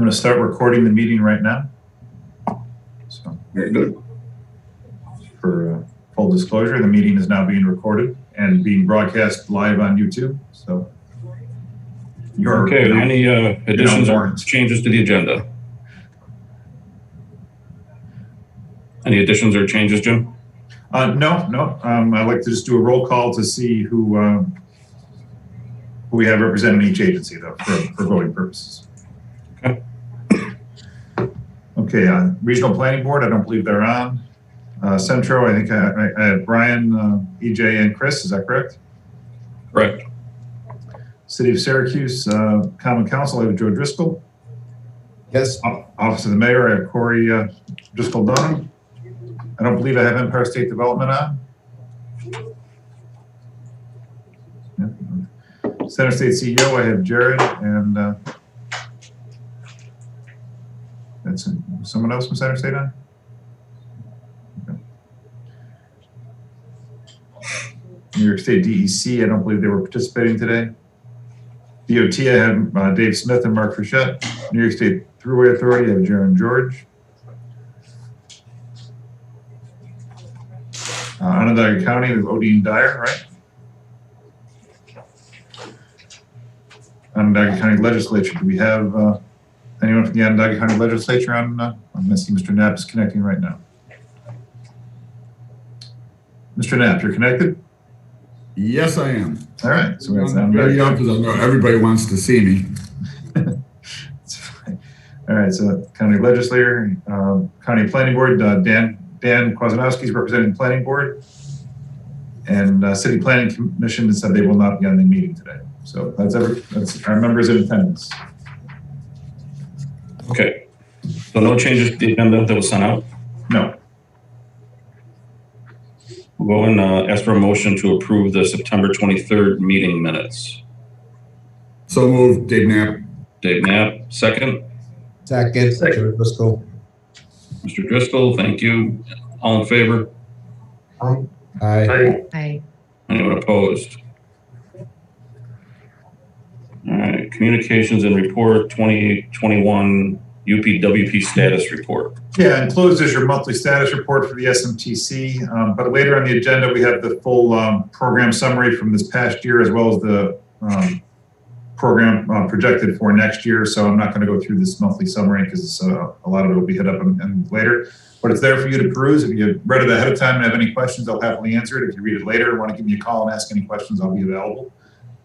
going to start recording the meeting right now. So, very good. For full disclosure, the meeting is now being recorded and being broadcast live on YouTube. So, okay. Any additions or changes to the agenda? Any additions or changes, Jim? No. I'd like to just do a roll call to see who we have representing each agency, though, for voting purposes. Okay. Okay. Regional Planning Board, I don't believe they're on. Centro, I think I have Brian, EJ, and Chris. Is that correct? Correct. City of Syracuse, Common Council, I have Joe Driscoll. Yes. Office of the Mayor, I have Corey Driscoll Dunham. I don't believe I have Empire State Development on. Yeah. Center State CEO, I have Jared, and that's someone else from Center State on? Okay. New York State DEC, I don't believe they were participating today. DOT, I have Dave Smith and Mark Frechette. New York State Thruway Authority, I have Jaron George. Onondaga County, we have Odine Dyer, right? Onondaga County Legislature, do we have anyone from the Onondaga County Legislature on? I'm missing Mr. Knapp is connecting right now. Mr. Knapp, you're connected? Yes, I am. All right. So I'm very young because I know everybody wants to see me. All right. So County Legislature, County Planning Board, Dan Kwasnowski is representing the Planning Board, and City Planning Commission has said they will not be on the meeting today. So that's our members in attendance. Okay. So no changes to the agenda that was sent out? No. We'll go and ask for a motion to approve the September 23rd meeting minutes. So moved, Dave Knapp. Dave Knapp, second. Second. Joe Driscoll. Mr. Driscoll, thank you. All in favor? Aye. Aye. Anyone opposed? All right, communications and report 2021 UPWP status report. Yeah, enclosed is your monthly status report for the SMTC. But later on the agenda, we have the full program summary from this past year, as well as the program projected for next year. So I'm not going to go through this monthly summary because a lot of it will be hit up and later. But it's there for you to peruse. If you read it ahead of time and have any questions, I'll happily answer it. If you read it later and want to give me a call and ask any questions, I'll be available.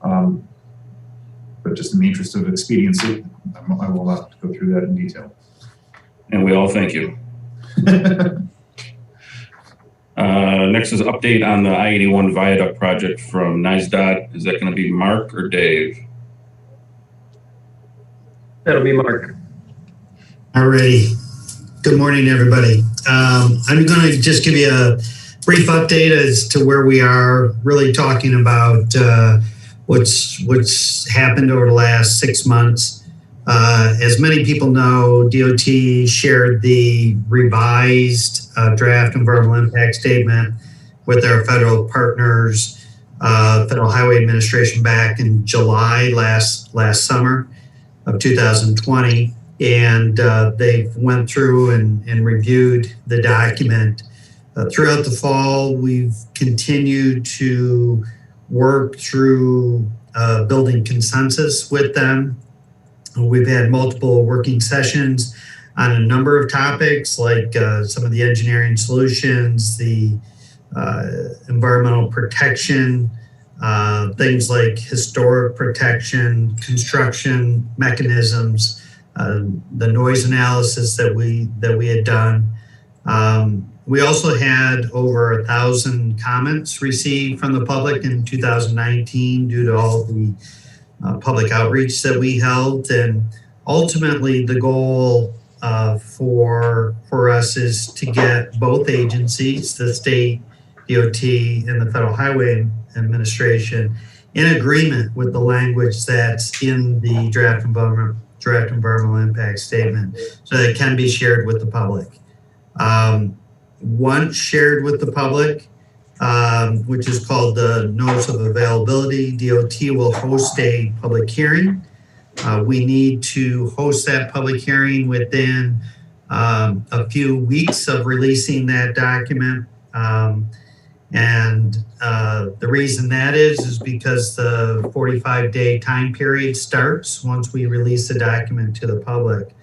But just in the interest of expediency, I will have to go through that in detail. And we all thank you. Next is update on the I-81 viaduct project from NISDOT. Is that going to be Mark or Dave? That'll be Mark. All righty. Good morning, everybody. I'm going to just give you a brief update as to where we are, really talking about what's happened over the last 6 months. As many people know, DOT shared the revised draft environmental impact statement with our federal partners, Federal Highway Administration, back in July last summer of 2020. And they went through and reviewed the document. Throughout the fall, we've continued to work through building consensus with them. We've had multiple working sessions on a number of topics, like some of the engineering solutions, the environmental protection, things like historic protection, construction mechanisms, the noise analysis that we had done. We also had over 1,000 comments received from the public in 2019 due to all the public outreach that we held. And ultimately, the goal for us is to get both agencies, the state DOT and the Federal Highway Administration, in agreement with the language that's in the draft environmental impact statement, so that it can be shared with the public. Once shared with the public, which is called the Notice of Availability, DOT will host a public hearing We need to host that public hearing within a few weeks of releasing that document. The reason that is because the 45-day time period starts once we release the document to the public.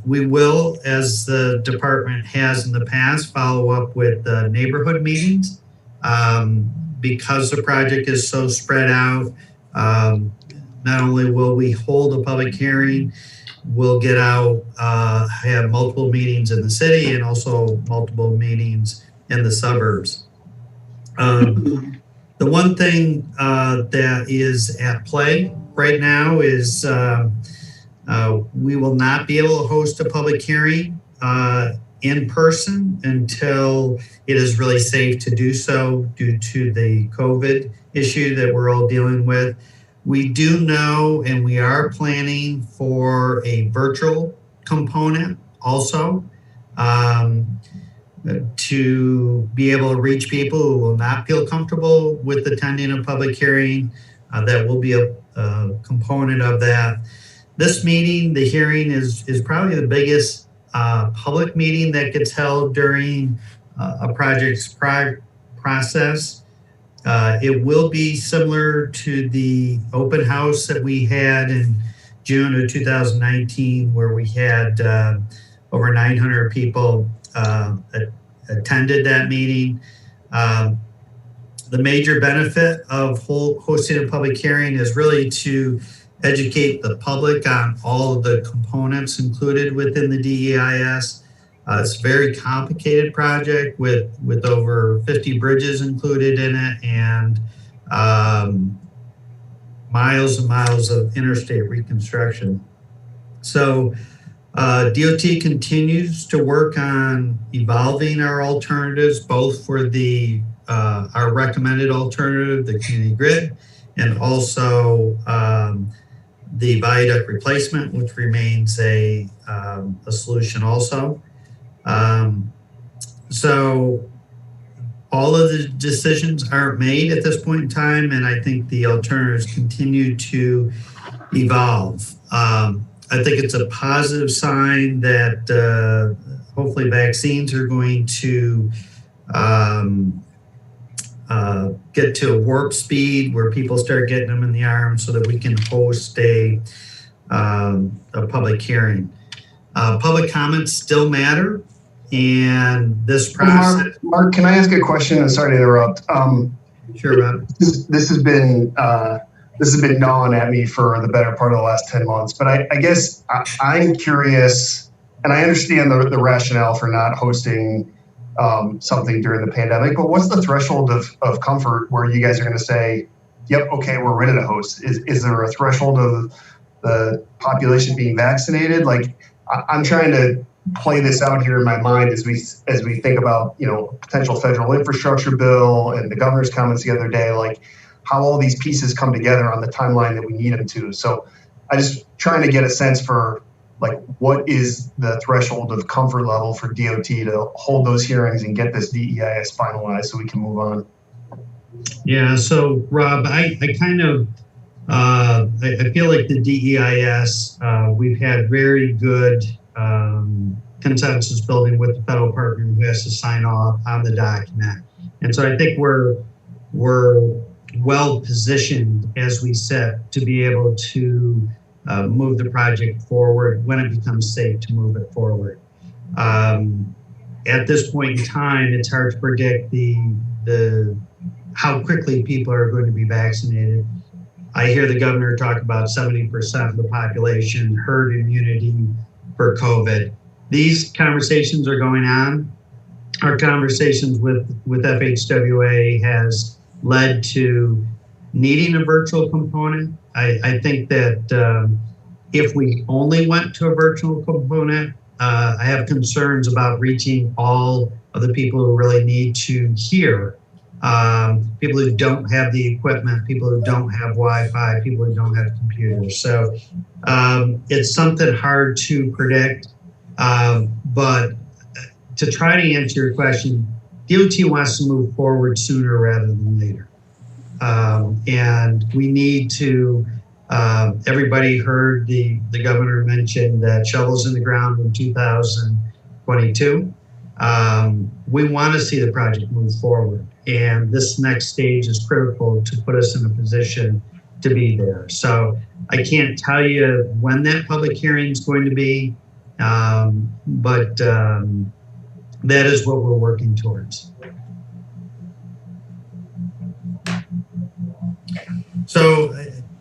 We will, as the department has in the past, follow up with neighborhood meetings. Because the project is so spread out, not only will we hold a public hearing, we'll get out, have multiple meetings in the city and also multiple meetings in the suburbs. The one thing that is at play right now is we will not be able to host a public hearing in person until it is really safe to do so due to the COVID issue that we're all dealing with. We do know and we are planning for a virtual component also to be able to reach people who will not feel comfortable with attending a public hearing. That will be a component of that. This meeting, the hearing, is probably the biggest public meeting that gets held during a project's process. It will be similar to the open house that we had in June of 2019, where we had over 900 people attended that meeting. The major benefit of hosting a public hearing is really to educate the public on all of the components included within the DEIS. It's a very complicated project with over 50 bridges included in it and miles and miles of interstate reconstruction. So DOT continues to work on evolving our alternatives, both for the our recommended alternative, the community grid, and also the viaduct replacement, which remains a solution also. So all of the decisions aren't made at this point in time, and I think the alternatives continue to evolve. I think it's a positive sign that hopefully vaccines are going to get to a warp speed where people start getting them in the arms so that we can host a public hearing. Public comments still matter, and this process. Mark, can I ask a question? Sorry to interrupt. Sure, Rob. This has been gnawing at me for the better part of the last 10 months. But I guess I'm curious, and I understand the rationale for not hosting something during the pandemic, but what's the threshold of comfort where you guys are going to say, yep, okay, we're ready to host? Is there a threshold of the population being vaccinated? Like, I'm trying to play this out here in my mind as we think about, potential federal infrastructure bill and the governor's comments the other day, like how all these pieces come together on the timeline that we need them to. So I just trying to get a sense for like, what is the threshold of comfort level for DOT to hold those hearings and get this DEIS finalized so we can move on? Yeah, so Rob, I kind of, I feel like the DEIS, we've had very good consensus building with the federal partner who has to sign off on the document. And so I think we're well positioned as we set to be able to move the project forward when it becomes safe to move it forward. At this point in time, it's hard to predict how quickly people are going to be vaccinated. I hear the governor talk about 70% of the population herd immunity for COVID. These conversations are going on. Our conversations with FHWA has led to needing a virtual component. I think that if we only went to a virtual component, I have concerns about reaching all of the people who really need to hear. People who don't have the equipment, people who don't have Wi-Fi, people who don't have computers. So it's something hard to predict. But to try to answer your question, DOT wants to move forward sooner rather than later. And we need to Everybody heard the governor mention that shovels in the ground in 2022. We want to see the project move forward, and this next stage is critical to put us in a position to be there. So I can't tell you when that public hearing is going to be, but that is what we're working towards. So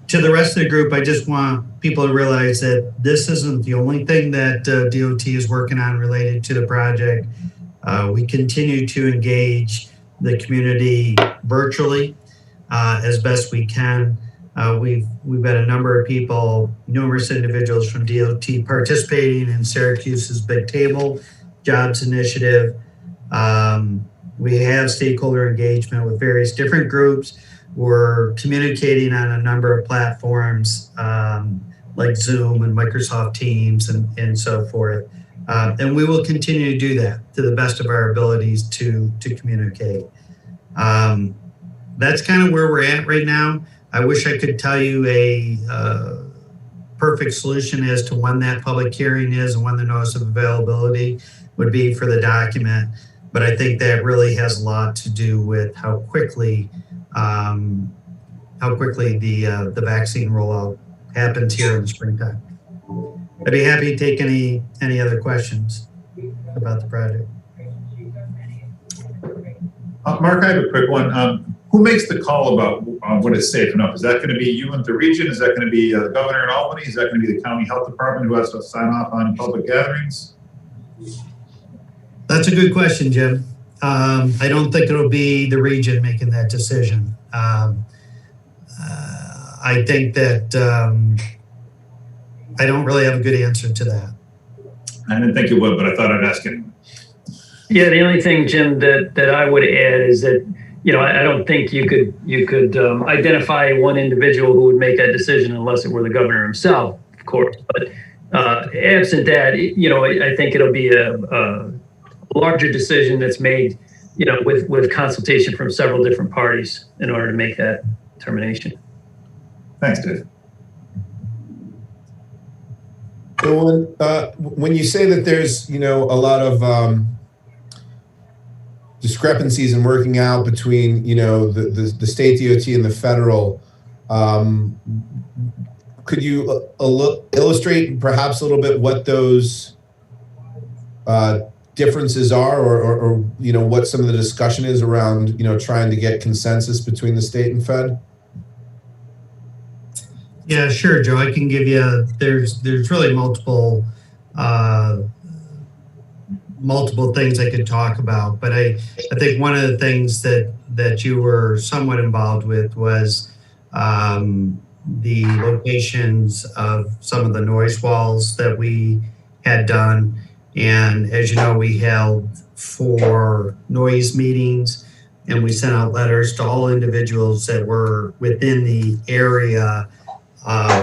to the rest of the group, I just want people to realize that this isn't the only thing that DOT is working on related to the project. We continue to engage the community virtually as best we can. We've had a number of people, numerous individuals from DOT participating in Syracuse's Big Table Jobs Initiative. We have stakeholder engagement with various different groups. We're communicating on a number of platforms like Zoom and Microsoft Teams and so forth. And we will continue to do that to the best of our abilities to communicate. That's kind of where we're at right now. I wish I could tell you a perfect solution as to when that public hearing is and when the notice of availability would be for the document. But I think that really has a lot to do with how quickly the vaccine rollout happens here in the springtime. I'd be happy to take any other questions about the project. Mark, I have a quick one. Who makes the call about what is safe enough? Is that going to be you and the region? Is that going to be the governor in Albany? Is that going to be the county health department who has to sign off on public gatherings? That's a good question, Jim. I don't think it'll be the region making that decision. I think that I don't really have a good answer to that. I didn't think you would, but I thought I'd ask anyway. Yeah, the only thing, Jim, that I would add is that, I don't think you could identify one individual who would make that decision unless it were the governor himself, of course. But absent that, I think it'll be a larger decision that's made, with consultation from several different parties in order to make that determination. Thanks, Dave. So when you say that there's, a lot of discrepancies in working out between, the state DOT and the federal, could you illustrate perhaps a little bit what those differences are, or what some of the discussion is around, trying to get consensus between the state and Fed? Yeah, sure, Joe. I can give you. There's really multiple things I could talk about, but I think one of the things that you were somewhat involved with was the locations of some of the noise walls that we had done. And as you know, we held 4 noise meetings, and we sent out letters to all individuals that were within the area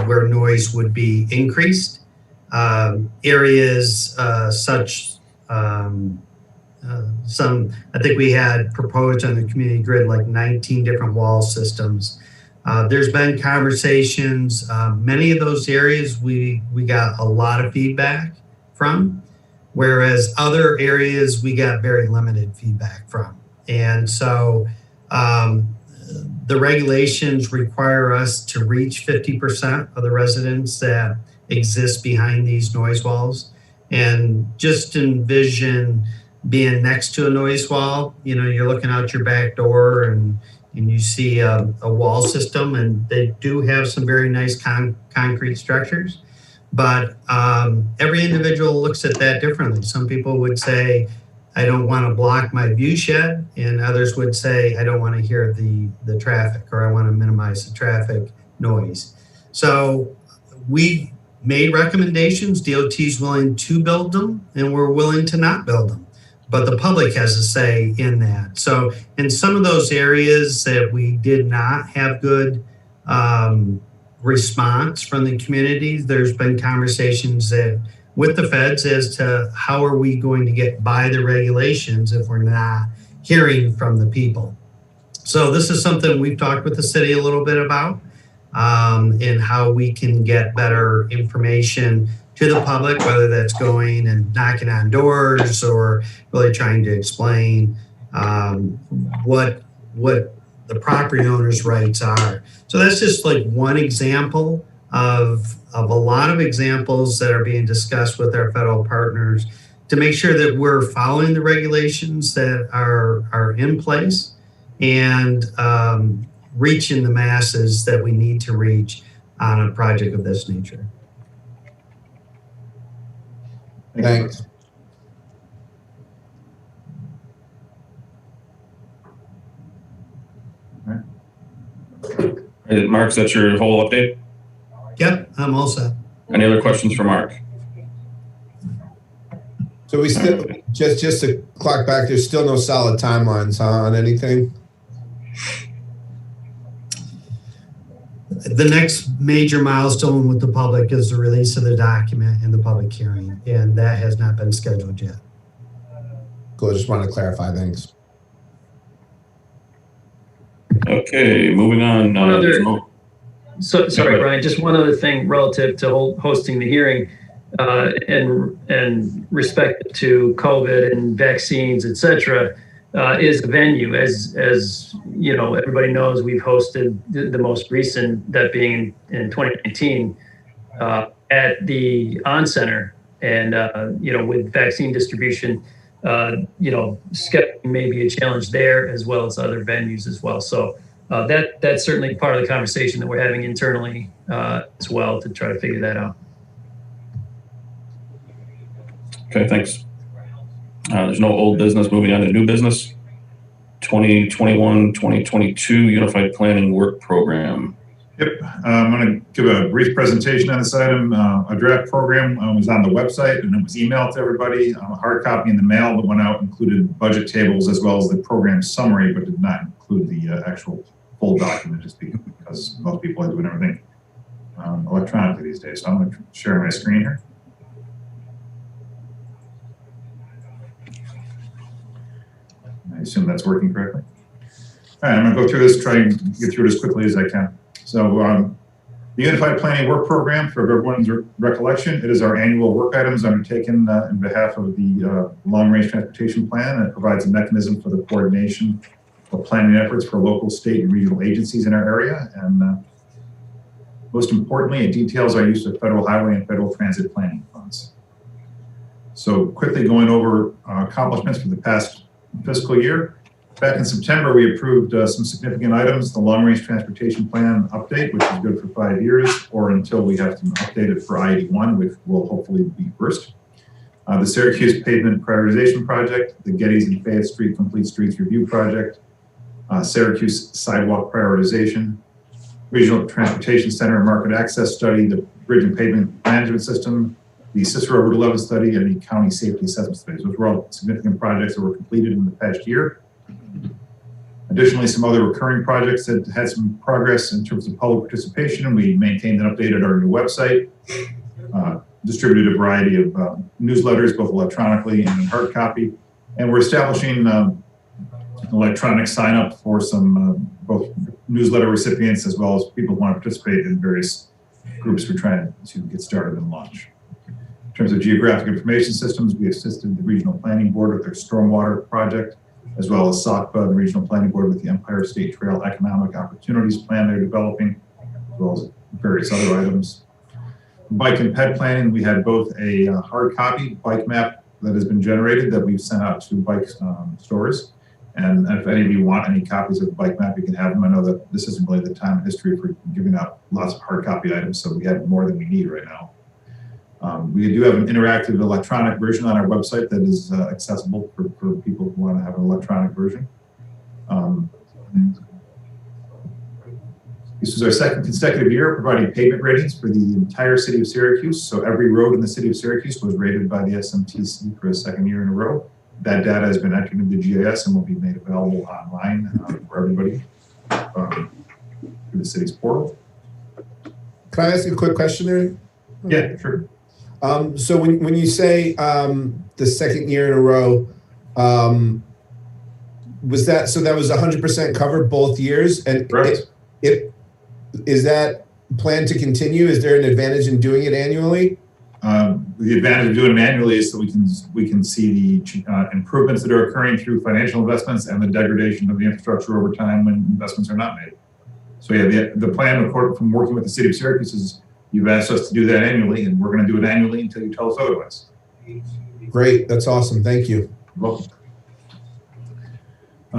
where noise would be increased. Areas such some, I think we had proposed on the community grid like 19 different wall systems. There's been conversations. Many of those areas we got a lot of feedback from, whereas other areas we got very limited feedback from. And so the regulations require us to reach 50% of the residents that exist behind these noise walls. And just envision being next to a noise wall. You're looking out your back door and you see a wall system, and they do have some very nice concrete structures. But every individual looks at that differently. Some people would say, I don't want to block my view shed, and others would say, I don't want to hear the traffic, or I want to minimize the traffic noise. So we made recommendations. DOT's willing to build them, and we're willing to not build them. But the public has a say in that. So in some of those areas that we did not have good response from the community, there's been conversations with the feds as to how are we going to get by the regulations if we're not hearing from the people. So this is something we've talked with the city a little bit about. and how we can get better information to the public, whether that's going and knocking on doors or really trying to explain what the property owner's rights are. So that's just like one example of a lot of examples that are being discussed with our federal partners to make sure that we're following the regulations that are in place and reaching the masses that we need to reach on a project of this nature. Thanks. Mark, that's your whole update? Yep, I'm all set. Any other questions for Mark? So we still, just to clock back, there's still no solid timelines on anything? The next major milestone with the public is the release of the document and the public hearing, and that has not been scheduled yet. Cool, just wanted to clarify, thanks. Okay, moving on. Sorry, Brian, just one other thing relative to hosting the hearing and respect to COVID and vaccines, et cetera, is the venue. As you know, everybody knows we've hosted the most recent, that being in 2019, at the On Center. And, with vaccine distribution, scheduling may be a challenge there as well as other venues as well. So that's certainly part of the conversation that we're having internally as well to try to figure that out. Okay, thanks. There's no old business. Moving on to new business. 2021-2022 Unified Planning Work Program. Yep, I'm going to give a brief presentation on this item. A draft program was on the website and it was emailed to everybody. A hard copy in the mail that went out included budget tables as well as the program summary, but did not include the actual full document, just because most people are doing everything electronically these days. So I'm going to share my screen here. I assume that's working correctly. All right, I'm going to go through this, try and get through it as quickly as I can. So the Unified Planning Work Program, for everyone's recollection, it is our annual work items undertaken in behalf of the Long Range Transportation Plan. And it provides a mechanism for the coordination of planning efforts for local, state, and regional agencies in our area. And most importantly, it details our use of federal highway and federal transit planning funds. So quickly going over accomplishments for the past fiscal year. Back in September, we approved some significant items, the Long Range Transportation Plan update, which is good for 5 years, or until we have to update it for I-81, which will hopefully be first. The Syracuse Pavement Prioritization Project, the Gettys and Fayette Street Complete Streets Review Project, Syracuse Sidewalk Prioritization, Regional Transportation Center and Market Access Study, the Bridge and Pavement Management System, the Cicero Route 11 study, and the County Safety Assessment studies. Those were all significant projects that were completed in the past year. Additionally, some other recurring projects that had some progress in terms of public participation. We maintained and updated our new website, distributed a variety of newsletters, both electronically and in hard copy. And we're establishing electronic sign up for some both newsletter recipients as well as people who want to participate in various groups we're trying to get started and launch. In terms of geographic information systems, we assisted the Regional Planning Board with their stormwater project, as well as SOCPA, the Regional Planning Board, with the Empire State Trail Economic Opportunities Plan they're developing, as well as various other items. Bike and ped planning, we had both a hard copy bike map that has been generated that we've sent out to bike stores. And if any of you want any copies of the bike map, you can have them. I know that this isn't really the time in history for giving out lots of hard copy items, so we have more than we need right now. We do have an interactive electronic version on our website that is accessible for people who want to have an electronic version. This is our second consecutive year providing pavement ratings for the entire city of Syracuse. So every road in the city of Syracuse was rated by the SMTC for a second year in a row. That data has been entered into GIS and will be made available online for everybody through the city's portal. Can I ask you a quick question there? Yeah, sure. So when you say the second year in a row, was that, so that was 100% covered both years? And Correct. Is that plan to continue? Is there an advantage in doing it annually? The advantage of doing it annually is that we can see the improvements that are occurring through financial investments and the degradation of the infrastructure over time when investments are not made. So yeah, the plan from working with the city of Syracuse is you've asked us to do that annually, and we're going to do it annually until you tell us otherwise. Great, that's awesome. Thank you. You're welcome.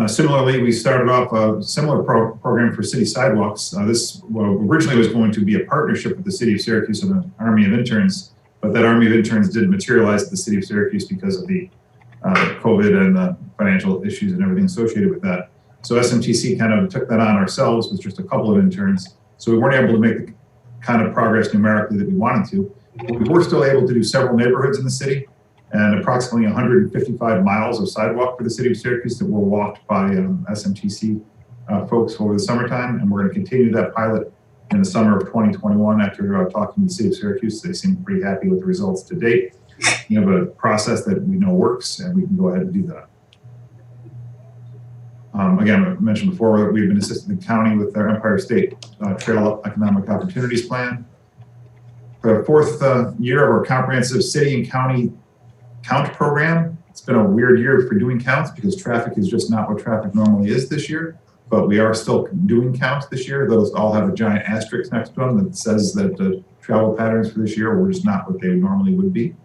Similarly, we started off a similar program for city sidewalks. This originally was going to be a partnership with the city of Syracuse and an army of interns, but that army of interns didn't materialize at the city of Syracuse because of the COVID and the financial issues and everything associated with that. So SMTC kind of took that on ourselves with just a couple of interns. So we weren't able to make the kind of progress numerically that we wanted to. But we were still able to do several neighborhoods in the city and approximately 155 miles of sidewalk for the city of Syracuse that were walked by SMTC folks over the summertime. And we're going to continue that pilot in the summer of 2021 after talking to the city of Syracuse. They seem pretty happy with the results to date. We have a process that we know works, and we can go ahead and do that. Again, I mentioned before that we've been assisting the county with their Empire State Trail Economic Opportunities Plan. For the fourth year of our comprehensive city and county count program. It's been a weird year for doing counts because traffic is just not what traffic normally is this year, but we are still doing counts this year. Those all have a giant asterisk next to them that says that the travel patterns for this year were just not what they normally would be.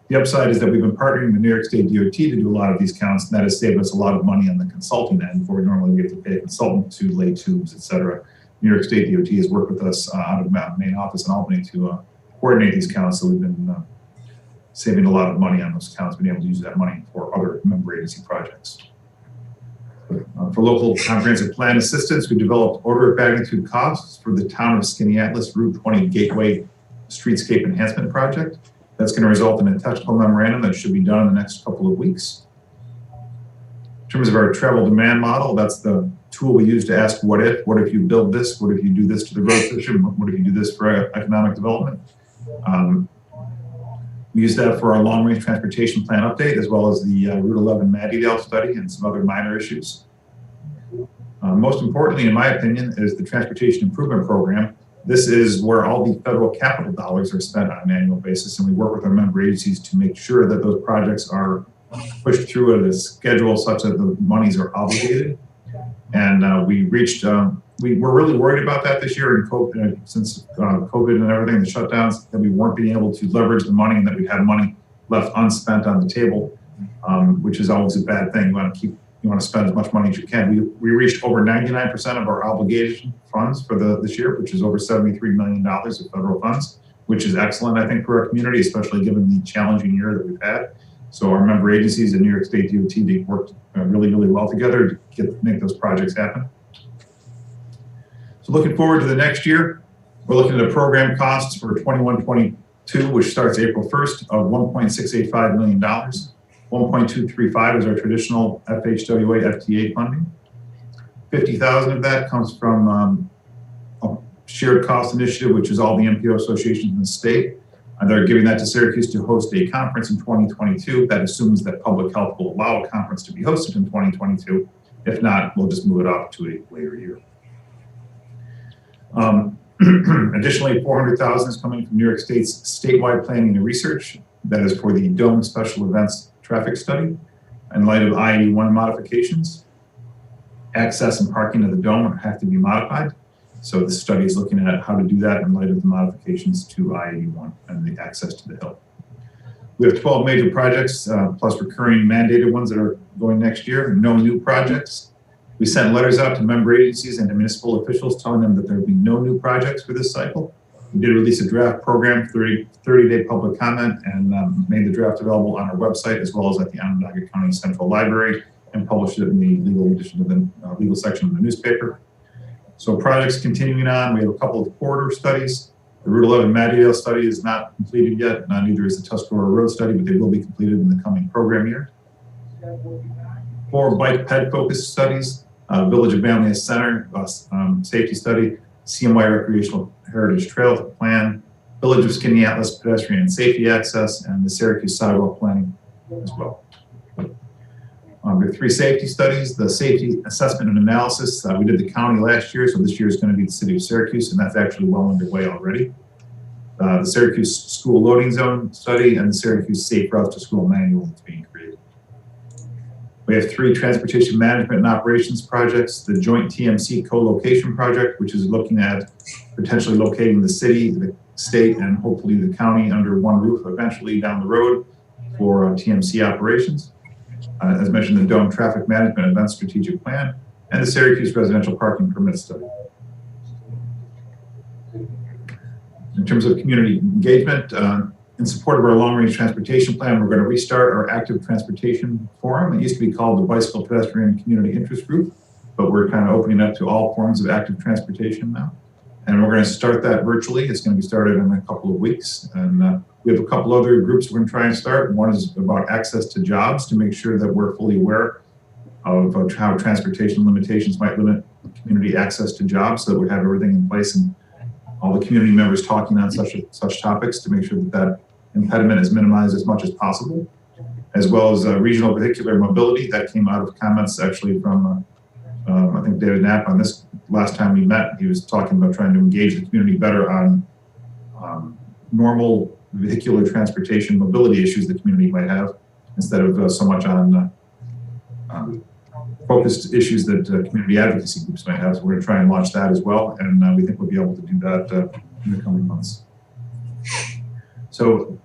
The upside is that we've been partnering with New York State DOT to do a lot of these counts, and that has saved us a lot of money on the consulting end, where normally we have to pay a consultant to lay tubes, et cetera. New York State DOT has worked with us out of the main office in Albany to coordinate these counts, so we've been saving a lot of money on those counts, being able to use that money for other member agency projects. For local comprehensive plan assistance, we developed order of magnitude costs for the town of Skaneateles Route 20 Gateway Streetscape Enhancement Project. That's going to result in a technical memorandum that should be done in the next couple of weeks. In terms of our travel demand model, that's the tool we use to ask what if you build this, what if you do this to the road system, what if you do this for economic development. We use that for our long-range transportation plan update, as well as the Route 11 Mattydale study and some other minor issues. Most importantly, in my opinion, is the Transportation Improvement Program. This is where all the federal capital dollars are spent on an annual basis, and we work with our member agencies to make sure that those projects are pushed through at a schedule such that the monies are obligated. And we reached, we were really worried about that this year in COVID, since COVID and everything, the shutdowns, that we weren't being able to leverage the money and that we had money left unspent on the table, which is always a bad thing. You want to spend as much money as you can. We reached over 99% of our obligation funds for this year, which is over $73 million of federal funds, which is excellent, I think, for our community, especially given the challenging year that we've had. So our member agencies and New York State DOT, they worked really, really well together to make those projects happen. So looking forward to the next year, we're looking at program costs for 21-22, which starts April 1st, of $1.685 million. 1.235 is our traditional FHWA FTA funding. 50,000 of that comes from a shared cost initiative, which is all the MPO associations in the state. They're giving that to Syracuse to host a conference in 2022. That assumes that public health will allow a conference to be hosted in 2022. If not, we'll just move it off to a later year. Additionally, 400,000 is coming from New York State's statewide planning and research. That is for the Dome Special Events Traffic Study. In light of I-81 modifications, access and parking of the Dome have to be modified. So this study is looking at how to do that in light of the modifications to I-81 and the access to the hill. We have 12 major projects, plus recurring mandated ones that are going next year, no new projects. We sent letters out to member agencies and to municipal officials telling them that there would be no new projects for this cycle. We did release a draft program, 30-day public comment, and made the draft available on our website as well as at the Onondaga County Central Library, and published it in the legal edition of the legal section of the newspaper. So projects continuing on. We have a couple of corridor studies. The Route 11 Mattydale study is not completed yet. Neither is the Tuscarora Road study, but they will be completed in the coming program year. 4 bike ped focused studies. Village of Banlieue Center, safety study, CMY Recreational Heritage Trail Plan, Village of Skaneateles Pedestrian and Safety Access, and the Syracuse Sidewalk Planning as well. We have 3 safety studies. The safety assessment and analysis, we did the county last year, so this year is going to be the city of Syracuse, and that's actually well underway already. The Syracuse School Loading Zone study and the Syracuse Safe Routes to School manual that's being created. We have 3 transportation management and operations projects. The joint TMC co-location project, which is looking at potentially locating the city, the state, and hopefully the county under one roof eventually down the road for TMC operations. As mentioned, the Dome Traffic Management Event Strategic Plan, and the Syracuse Residential Parking Permit Study. In terms of community engagement, in support of our long-range transportation plan, we're going to restart our active transportation forum. It used to be called the Bicycle Pedestrian Community Interest Group, but we're kind of opening up to all forms of active transportation now. And we're going to start that virtually. It's going to be started in a couple of weeks. And we have a couple other groups we're going to try and start. One is about access to jobs, to make sure that we're fully aware of how transportation limitations might limit community access to jobs, so that we have everything in place and all the community members talking on such topics to make sure that that impediment is minimized as much as possible, as well as regional vehicular mobility. That came out of comments actually from I think David Knapp on this last time we met. He was talking about trying to engage the community better on normal vehicular transportation mobility issues the community might have, instead of so much on focused issues that community advocacy groups might have. So we're going to try and launch that as well, and we think we'll be able to do that in the coming months. So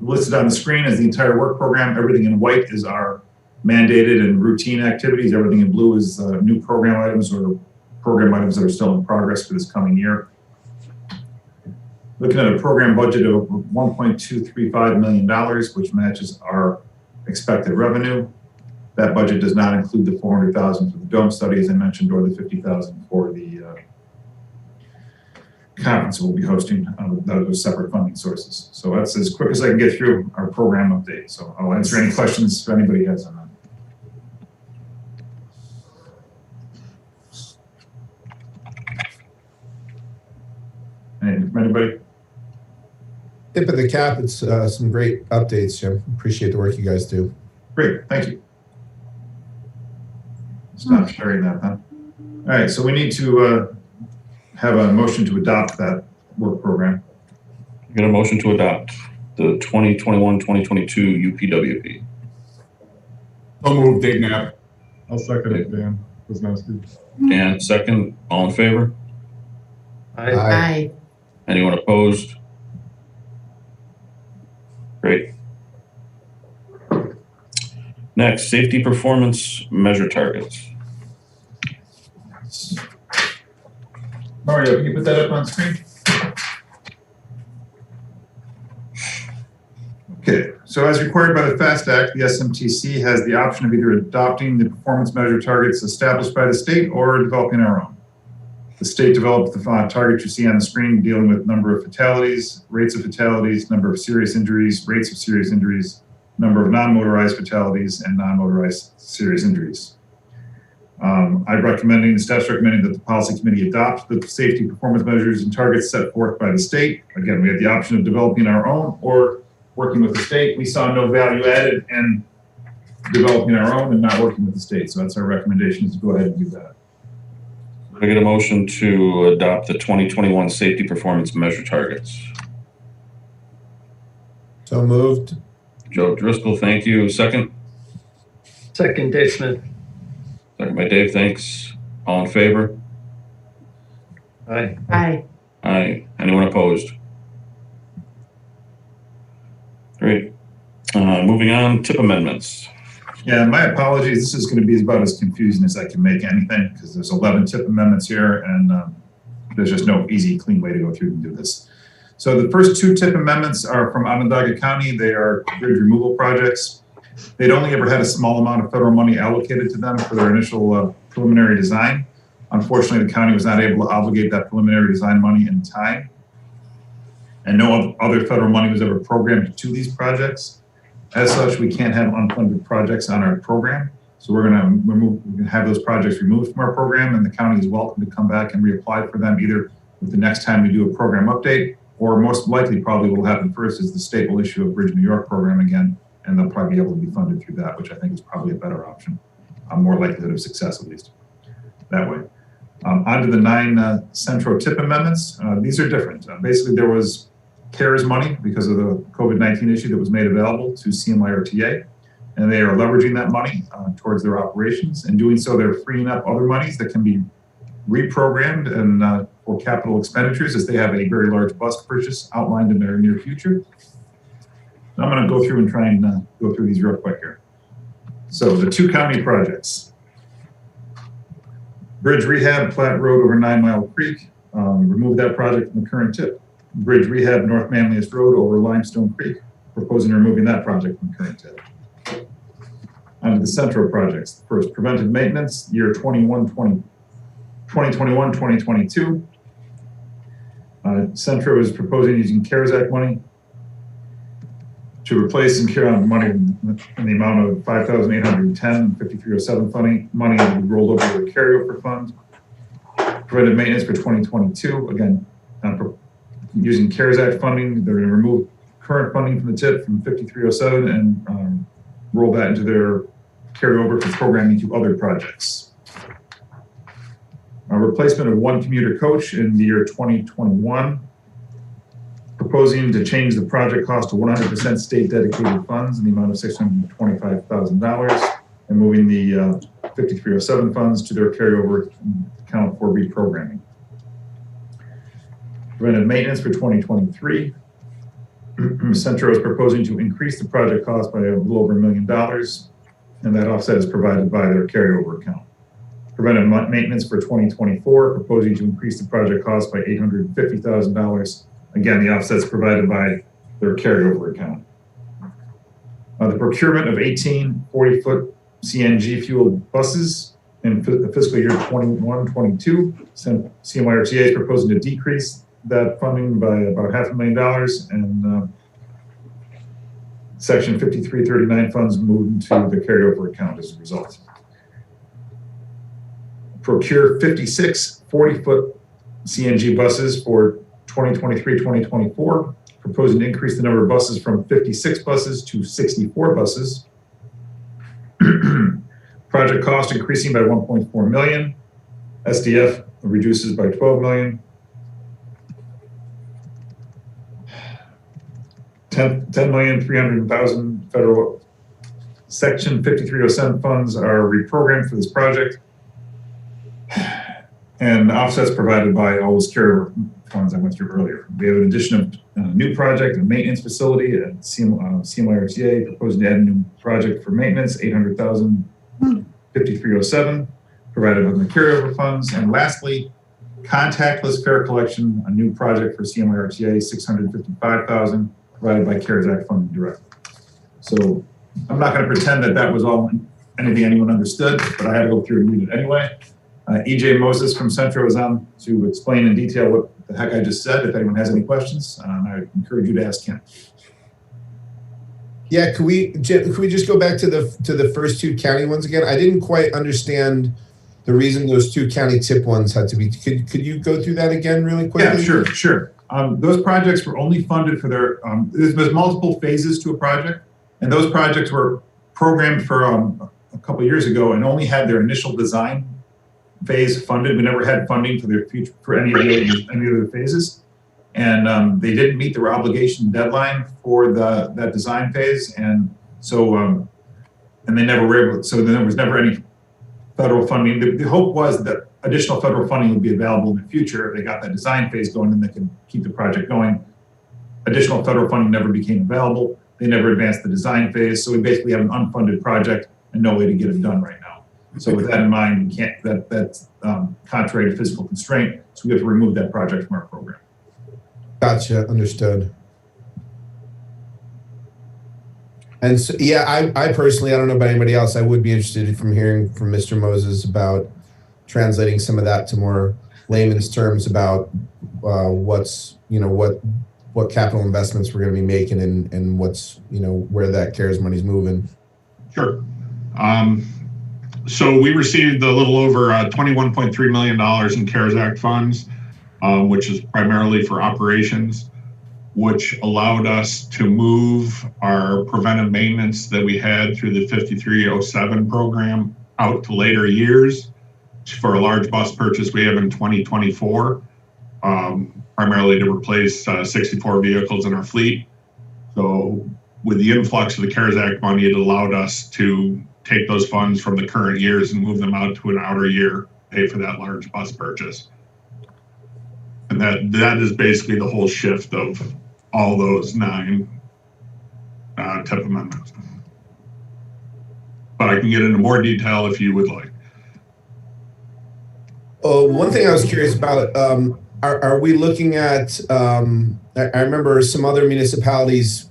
listed on the screen is the entire work program. Everything in white is our mandated and routine activities. Everything in blue is new program items or program items that are still in progress for this coming year. Looking at a program budget of $1.235 million, which matches our expected revenue. That budget does not include the $400,000 for the dome study, as I mentioned, or the $50,000 for the conference we'll be hosting. Those separate funding sources. So that's as quick as I can get through our program update. So I'll answer any questions if anybody has on that. Anything from anybody? Tip of the cap, it's some great updates, Jim. Appreciate the work you guys do. Great, thank you. Stop sharing that, huh? All right, so we need to have a motion to adopt that work program. Get a motion to adopt the 2021-2022 UPWP. So moved, Dave Knapp. I'll second it, Dan Wisniewski. Dan, second. All in favor? Aye. Anyone opposed? Great. Next, safety performance measure targets. Mario, can you put that up on screen? Okay, so as required by the FAST Act, the SMTC has the option of either adopting the performance measure targets established by the state or developing our own. The state developed the target you see on the screen, dealing with number of fatalities, rates of fatalities, number of serious injuries, rates of serious injuries, number of non-motorized fatalities, and non-motorized serious injuries. The staff's recommending that the policy committee adopt the safety performance measures and targets set forth by the state. Again, we have the option of developing our own or working with the state. We saw no value added in developing our own and not working with the state. So that's our recommendation, is to go ahead and do that. I get a motion to adopt the 2021 safety performance measure targets. So moved. Joe Driscoll, thank you. Second. Second, Dave Smith. Second by Dave, thanks. All in favor? Aye. Aye. Aye. Anyone opposed? Great. Moving on, tip amendments. Yeah, my apologies. This is going to be about as confusing as I can make anything, because there's 11 tip amendments here, and there's just no easy, clean way to go through and do this. So the first 2 tip amendments are from Onondaga County. They are bridge removal projects. They'd only ever had a small amount of federal money allocated to them for their initial preliminary design. Unfortunately, the county was not able to obligate that preliminary design money in time. And no other federal money was ever programmed to these projects. As such, we can't have unfunded projects on our program. So we're going to have those projects removed from our program, and the county is welcome to come back and reapply for them either with the next time we do a program update, or most likely probably what will happen first is the state will issue a Bridge New York program again, and they'll probably be able to be funded through that, which I think is probably a better option. More likelihood of success, at least that way. On to the 9 Centro tip amendments. These are different. Basically, there was CARES money because of the COVID-19 issue that was made available to CMYRTA, and they are leveraging that money towards their operations. And doing so, they're freeing up other monies that can be reprogrammed and for capital expenditures, as they have a very large bus purchase outlined in their near future. I'm going to go through and try and go through these real quick here. So the 2 county projects. Bridge rehab, Platte Road over 9 Mile Creek. Remove that project from the current tip. Bridge rehab, North Manlius Road over Limestone Creek. Proposing removing that project from the current tip. On to the Centro projects. First, preventive maintenance, year 2021-2022. Centro is proposing using CARES Act money to replace and carry on money in the amount of $5,810, 5307 funding money that will be rolled over to the carryover fund. Preventive maintenance for 2022, again, using CARES Act funding, they're going to remove current funding from the tip from 5307 and roll that into their carryover for programming to other projects. A replacement of 1 commuter coach in the year 2021. Proposing to change the project cost to 100% state dedicated funds in the amount of $625,000 and moving the 5307 funds to their carryover account for reprogramming. Preventive maintenance for 2023. Centro is proposing to increase the project cost by a little over $1 million, and that offset is provided by their carryover account. Preventive maintenance for 2024, proposing to increase the project cost by $850,000. Again, the offsets provided by their carryover account. The procurement of 18 40-foot CNG fueled buses in the fiscal year 21-22. CMYRTA is proposing to decrease that funding by about $500,000, and Section 5339 funds moved into the carryover account as a result. Procure 56 40-foot CNG buses for 2023-2024, proposing to increase the number of buses from 56 buses to 64 buses. Project cost increasing by 1.4 million. SDF reduces by 12 million. 10,300,000 federal Section 5307 funds are reprogrammed for this project, and offsets provided by all those carryover funds I went through earlier. We have an addition of a new project, a maintenance facility at CMYRTA, proposing to add a new project for maintenance, 800,000, 5307, provided from the carryover funds. And lastly, contactless fare collection, a new project for CMYRTA, 655,000, provided by CARES Act funding directly. So I'm not going to pretend that that was all anything anyone understood, but I had to go through and read it anyway. EJ Moses from Centro is on to explain in detail what the heck I just said. If anyone has any questions, I encourage you to ask him. Yeah, could we just go back to the first 2 county ones again? I didn't quite understand the reason those 2 county tip ones had to be. Could you go through that again really quickly? Yeah, sure. Those projects were only funded for their. There's multiple phases to a project, and those projects were programmed for a couple of years ago and only had their initial design phase funded. We never had funding for their future for any of the phases, and they didn't meet their obligation deadline for that design phase, and so and they never were able. So there was never any federal funding. The hope was that additional federal funding would be available in the future if they got that design phase going and they could keep the project going. Additional federal funding never became available. They never advanced the design phase, so we basically have an unfunded project and no way to get it done right now. So with that in mind, we can't. That's contrary to physical constraint. So we have to remove that project from our program. Gotcha. Understood. And so, yeah, I personally, I don't know about anybody else. I would be interested from hearing from Mr. Moses about translating some of that to more layman's terms about what's what capital investments we're going to be making and what's where that CARES money's moving. Sure. So we received a little over $21.3 million in CARES Act funds, which is primarily for operations. which allowed us to move our preventive maintenance that we had through the 5307 program out to later years for a large bus purchase we have in 2024, primarily to replace 64 vehicles in our fleet. So with the influx of the CARES Act money, it allowed us to take those funds from the current years and move them out to an outer year, pay for that large bus purchase. And that is basically the whole shift of all those 9 TIP amendments. But I can get into more detail if you would like. One thing I was curious about, are we looking at, I remember some other municipalities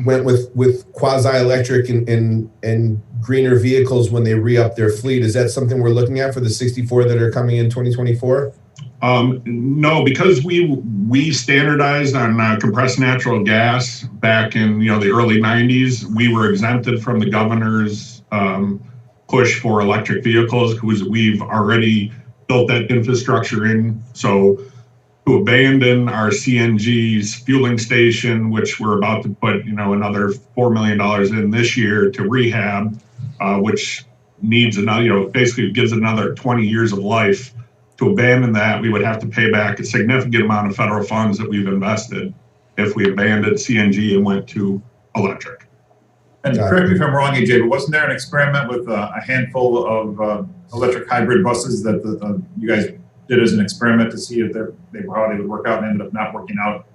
went with quasi-electric and greener vehicles when they re-up their fleet. Is that something we're looking at for the 64 that are coming in 2024? No, because we standardized on compressed natural gas back in the early 90s. We were exempted from the governor's push for electric vehicles because we've already built that infrastructure in. So to abandon our CNG's fueling station, which we're about to put another $4 million in this year to rehab, which needs another basically gives another 20 years of life. To abandon that, we would have to pay back a significant amount of federal funds that we've invested if we abandoned CNG and went to electric. And correct me if I'm wrong, AJ, but wasn't there an experiment with a handful of electric hybrid buses that you guys did as an experiment to see if how they would work out and ended up not working out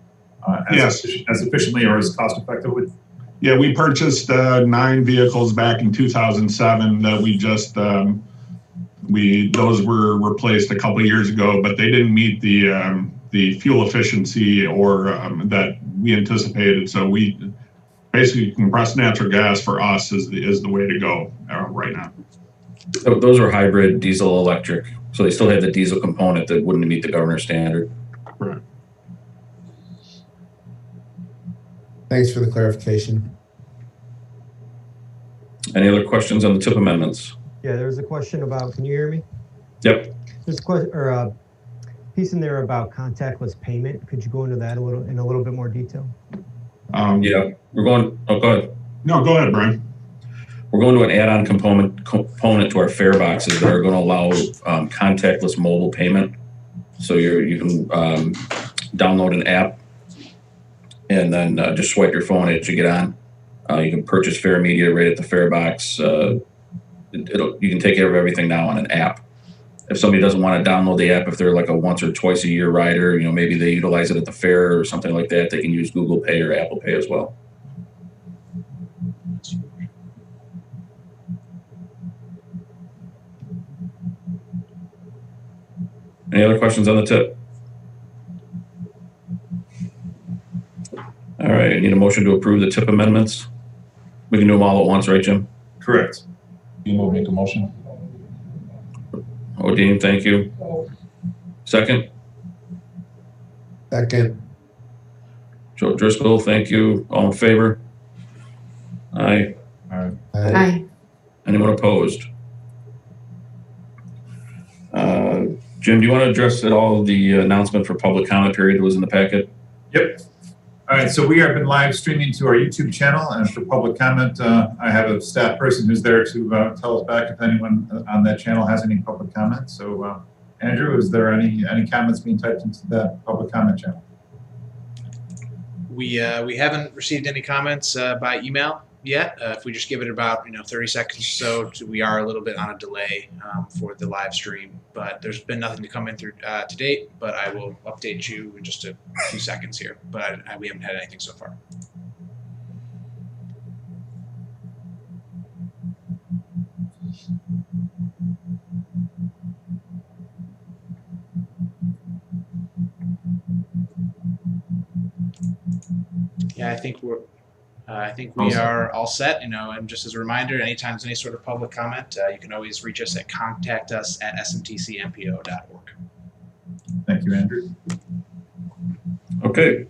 as efficiently or as cost effectively? Yeah, we purchased 9 vehicles back in 2007 that we just those were replaced a couple of years ago, but they didn't meet the fuel efficiency or that we anticipated. So we basically compressed natural gas for us is the way to go right now. So those are hybrid diesel electric. So they still have the diesel component that wouldn't meet the governor's standard. Right. Thanks for the clarification. Any other questions on the TIP amendments? Yeah, there's a question about, can you hear me? Yep. There's a question or a piece in there about contactless payment. Could you go into that in a little bit more detail? Yeah, we're going, go ahead. No, go ahead, Brian. We're going to an add-on component to our fare boxes that are going to allow contactless mobile payment. So you can download an app and then just swipe your phone as you get on. You can purchase fare media right at the fare box. You can take care of everything now on an app. If somebody doesn't want to download the app, if they're like a once or twice a year rider, maybe they utilize it at the fair or something like that, they can use Google Pay or Apple Pay as well. Any other questions on the TIP? All right, I need a motion to approve the TIP amendments. We can do them all at once, right, Jim? Correct. You will make a motion. Odine, thank you. Second? Second. Joe Driscoll, thank you. All in favor? Aye. Aye. Anyone opposed? Jim, do you want to address at all the announcement for public comment period that was in the packet? Yep. All right, so we have been live streaming to our YouTube channel, and for public comment, I have a staff person who's there to tell us back if anyone on that channel has any public comments. So, Andrew, is there any comments being typed into that public comment channel? We haven't received any comments by email yet. If we just give it about 30 seconds or so, we are a little bit on a delay for the live stream, but there's been nothing to come in through to date. But I will update you in just a few seconds here. But we haven't had anything so far. Yeah, I think we are all set, and just as a reminder, anytime there's any sort of public comment, you can always reach us at contactus@smtcmpo.org. Thank you, Andrew. Okay.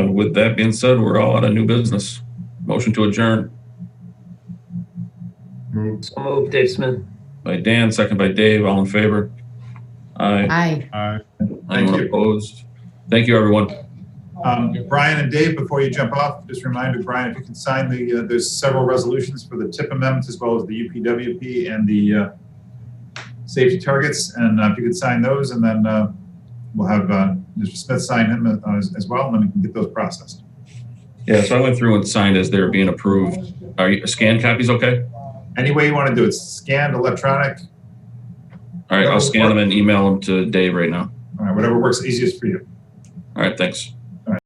With that being said, we're all out of new business. Motion to adjourn. So moved, Dave Smith. By Dan, second by Dave. All in favor? Aye. Aye. Anyone opposed? Thank you, everyone. Brian and Dave, before you jump off, just a reminder, Brian, if you can sign there's several resolutions for the TIP amendments as well as the UPWP and the safety targets. And if you could sign those, and then we'll have Mr. Smith sign him as well, and then we can get those processed. Yeah, so I went through and signed as they're being approved. Are you, scan copies okay? Any way you want to do it, scanned, electronic. All right, I'll scan them and email them to Dave right now. All right, whatever works easiest for you. All right, thanks.